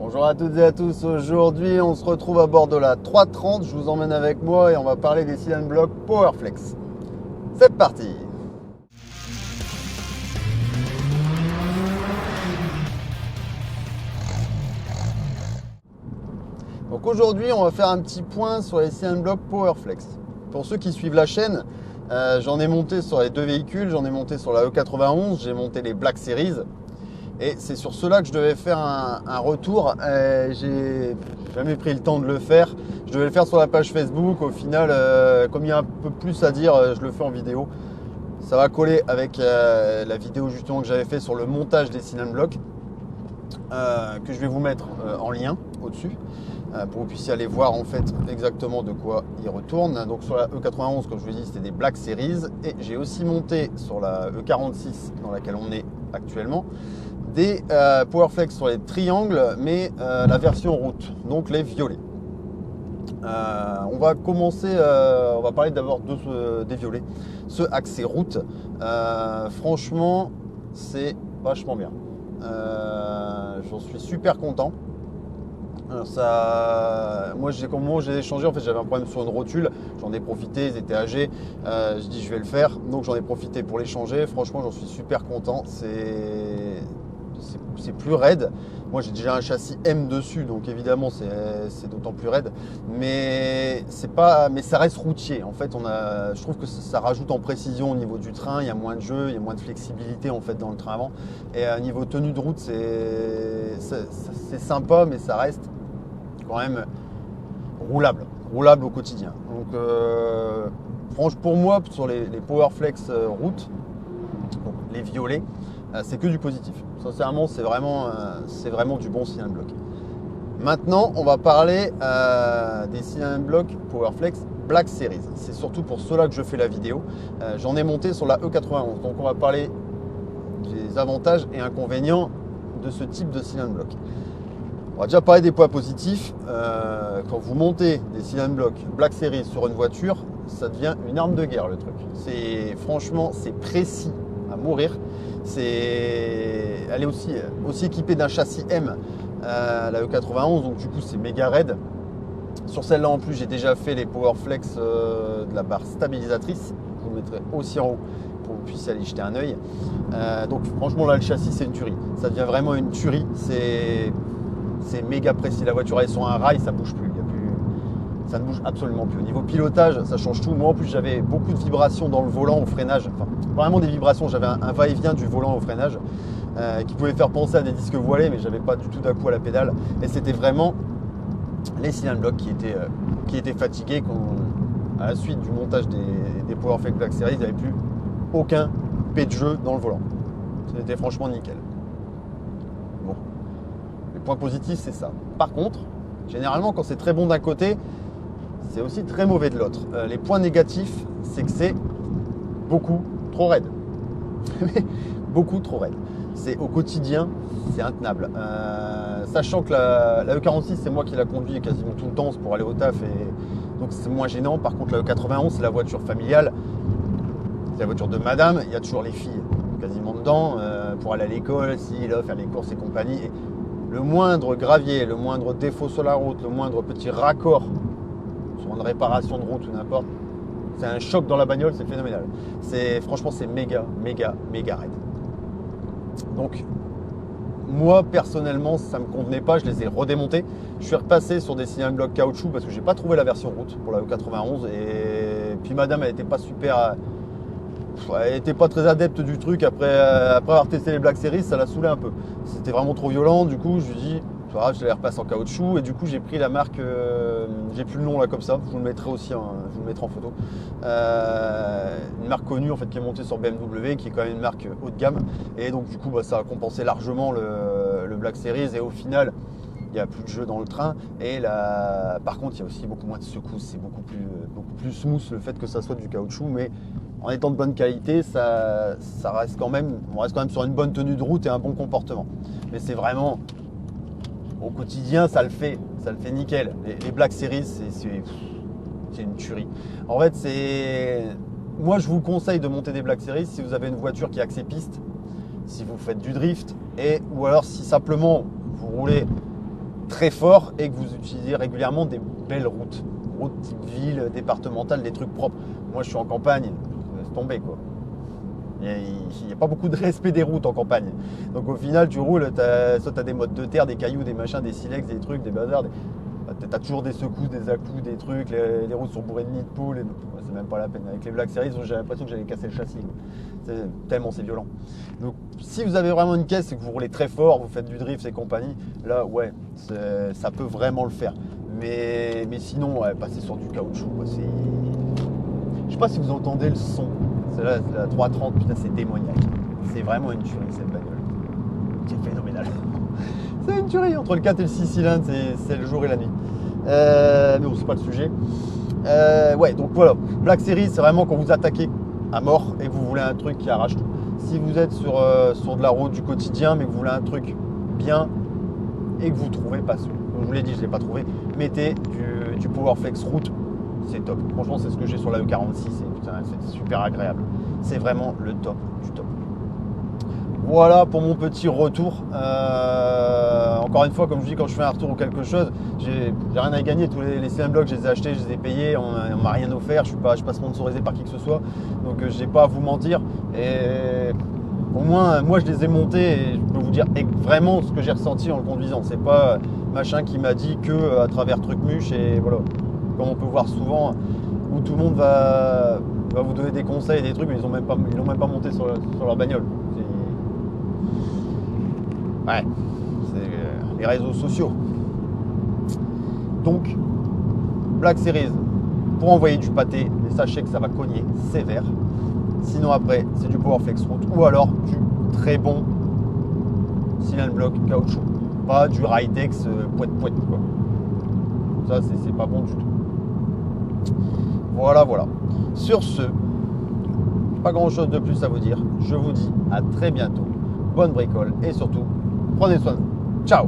Bonjour à toutes et à tous, aujourd'hui on se retrouve à bord de la 330, je vous emmène avec moi et on va parler des cylindres blocs Powerflex. C'est parti! Donc aujourd'hui on va faire un petit point sur les cylindres blocs Powerflex. Pour ceux qui suivent la chaîne, j'en ai monté sur les deux véhicules, j'en ai monté sur la E91, j'ai monté les Black Series. Et c'est sur cela que je devais faire un retour. J'ai jamais pris le temps de le faire. Je devais le faire sur la page Facebook. Au final, comme il y a un peu plus à dire, je le fais en vidéo. Ça va coller avec la vidéo justement que j'avais fait sur le montage des cylindres blocs, que je vais vous mettre en lien au-dessus, pour que vous puissiez aller voir en fait exactement de quoi il retourne. Donc sur la E91, comme je vous ai dit, c'était des Black Series. Et j'ai aussi monté sur la E46 dans laquelle on est actuellement des Powerflex sur les triangles, mais la version route, donc les violets. On va commencer, on va parler d'abord des violets, ce accès route. Franchement, c'est vachement bien. J'en suis super content. Alors moi, quand j'ai échangé, en fait, j'avais un problème sur une rotule. J'en ai profité, ils étaient âgés. Je dis, je vais le faire. Donc, j'en ai profité pour les changer. Franchement, j'en suis super content. C'est plus raide. Moi, j'ai déjà un châssis M dessus, donc évidemment, c'est d'autant plus raide. Mais ça reste routier. En fait, je trouve que ça rajoute en précision au niveau du train. Il y a moins de jeu, il y a moins de flexibilité en fait dans le train avant. Et à niveau tenue de route, c'est sympa, mais ça reste quand même roulable au quotidien. Donc, franchement, pour moi, sur les Powerflex route, donc les violets, c'est que du positif. Sincèrement, c'est vraiment du bon cylindre bloc. Maintenant, on va parler des cylindres bloc Powerflex Black Series. C'est surtout pour cela que je fais la vidéo. J'en ai monté sur la E91. Donc, on va parler des avantages et inconvénients de ce type de cylindre bloc. On va déjà parler des points positifs. Quand vous montez des cylindres bloc Black Series sur une voiture, ça devient une arme de guerre le truc. Franchement, c'est précis à mourir. Elle est aussi équipée d'un châssis M, la E91, donc du coup c'est méga raide. Sur celle-là en plus, j'ai déjà fait les Powerflex de la barre stabilisatrice. Je vous le mettrai aussi en haut pour que vous puissiez aller jeter un œil. Donc franchement là, le châssis c'est une tuerie. Ça devient vraiment une tuerie. C'est méga précis. La voiture elle est sur un rail, ça bouge plus. Ça ne bouge absolument plus. Au niveau pilotage, ça change tout. Moi, en plus, j'avais beaucoup de vibrations dans le volant au freinage. Enfin, vraiment des vibrations. J'avais un va-et-vient du volant au freinage qui pouvait faire penser à des disques voilés, mais j'avais pas du tout d'à-coup à la pédale. Et c'était vraiment les cylindres blocs qui étaient fatigués. À la suite du montage des Powerflex Black Series, il n'y avait plus aucun P de jeu dans le volant. C'était franchement nickel. Bon. Les points positifs, c'est ça. Par contre, généralement, quand c'est très bon d'un côté, c'est aussi très mauvais de l'autre. Les points négatifs, c'est que c'est beaucoup trop raide. Beaucoup trop raide. Au quotidien, c'est intenable. Sachant que la E46, c'est moi qui la conduis quasiment tout le temps pour aller au taf. Donc c'est moins gênant. Par contre, la E91, c'est la voiture familiale. C'est la voiture de madame. Il y a toujours les filles quasiment dedans pour aller à l'école, faire les courses et compagnie. Et le moindre gravier, le moindre défaut sur la route, le moindre petit raccord sur une réparation de route ou n'importe, c'est un choc dans la bagnole, c'est phénoménal. Franchement, c'est méga raide. Donc, moi, personnellement, ça ne me convenait pas, je les ai redémontés. Je suis repassé sur des cylindres blocs caoutchouc parce que j'ai pas trouvé la version route pour la E91. Et puis, madame, elle n'était pas super... Elle n'était pas très adepte du truc. Après avoir testé les Black Series, ça l'a saoulé un peu. C'était vraiment trop violent. Du coup, je lui dis, c'est pas grave, je les repasse en caoutchouc. Et du coup, j'ai pris la marque, j'ai plus le nom là comme ça. Je vous le mettrai aussi, je vous le mettrai en photo. Une marque connue en fait qui est montée sur BMW, qui est quand même une marque haut de gamme. Et donc, du coup, ça a compensé largement le Black Series. Et au final, il n'y a plus de jeu dans le train. Et par contre, il y a aussi beaucoup moins de secousses. C'est beaucoup plus smooth le fait que ça soit du caoutchouc. Mais en étant de bonne qualité, on reste quand même sur une bonne tenue de route et un bon comportement. Mais c'est vraiment, au quotidien, ça le fait nickel. Les Black Series, c'est une tuerie. En fait, moi, je vous conseille de monter des Black Series si vous avez une voiture qui a accès piste, si vous faites du drift, ou alors si simplement vous roulez très fort et que vous utilisez régulièrement des belles routes type ville, départementale, des trucs propres. Moi, je suis en campagne, laisse tomber quoi. Il n'y a pas beaucoup de respect des routes en campagne. Donc au final, tu roules, soit tu as des modes de terre, des cailloux, des machins, des silex, des trucs, des bazars. Tu as toujours des secousses, des à-coups, des trucs. Les routes sont bourrées de nids de poules. C'est même pas la peine. Avec les Black Series, j'ai l'impression que j'allais casser le châssis. Tellement c'est violent. Donc si vous avez vraiment une caisse et que vous roulez très fort, vous faites du drift et compagnie, là ouais, ça peut vraiment le faire. Mais sinon, ouais, passer sur du caoutchouc, quoi, je sais pas si vous entendez le son. C'est là, la 330, putain, c'est démoniaque. C'est vraiment une tuerie cette bagnole. C'est phénoménal. C'est une tuerie. Entre le 4 et le 6 cylindres, c'est le jour et la nuit. Mais bon, c'est pas le sujet. Ouais, donc voilà. Black Series, c'est vraiment quand vous attaquez à mort et que vous voulez un truc qui arrache tout. Si vous êtes sur de la route du quotidien, mais que vous voulez un truc bien et que vous ne trouvez pas celui. Comme je vous l'ai dit, je ne l'ai pas trouvé. Mettez du Powerflex route. C'est top. Franchement, c'est ce que j'ai sur la E46. C'est super agréable. C'est vraiment le top du top. Voilà pour mon petit retour. Encore une fois, comme je dis, quand je fais un retour ou quelque chose, j'ai rien à gagner. Tous les CM Blogs, je les ai achetés, je les ai payés. On m'a rien offert. Je ne suis pas sponsorisé par qui que ce soit. Donc, je n'ai pas à vous mentir. Et au moins, moi, je les ai montés et je peux vous dire vraiment ce que j'ai ressenti en le conduisant. C'est pas machin qui m'a dit que à travers Trucmuche et voilà. Comme on peut voir souvent, où tout le monde va vous donner des conseils et des trucs, mais ils l'ont même pas monté sur leur bagnole. Ouais, c'est les réseaux sociaux. Donc, Black Series, pour envoyer du pâté, mais sachez que ça va cogner sévère. Sinon après, c'est du Powerflex route ou alors du très bon cylindre block caoutchouc. Pas du Ritex poète quoi. Ça, c'est pas bon du tout. Voilà. Sur ce, pas grand chose de plus à vous dire. Je vous dis à très bientôt. Bonne bricole et surtout, prenez soin de vous. Ciao.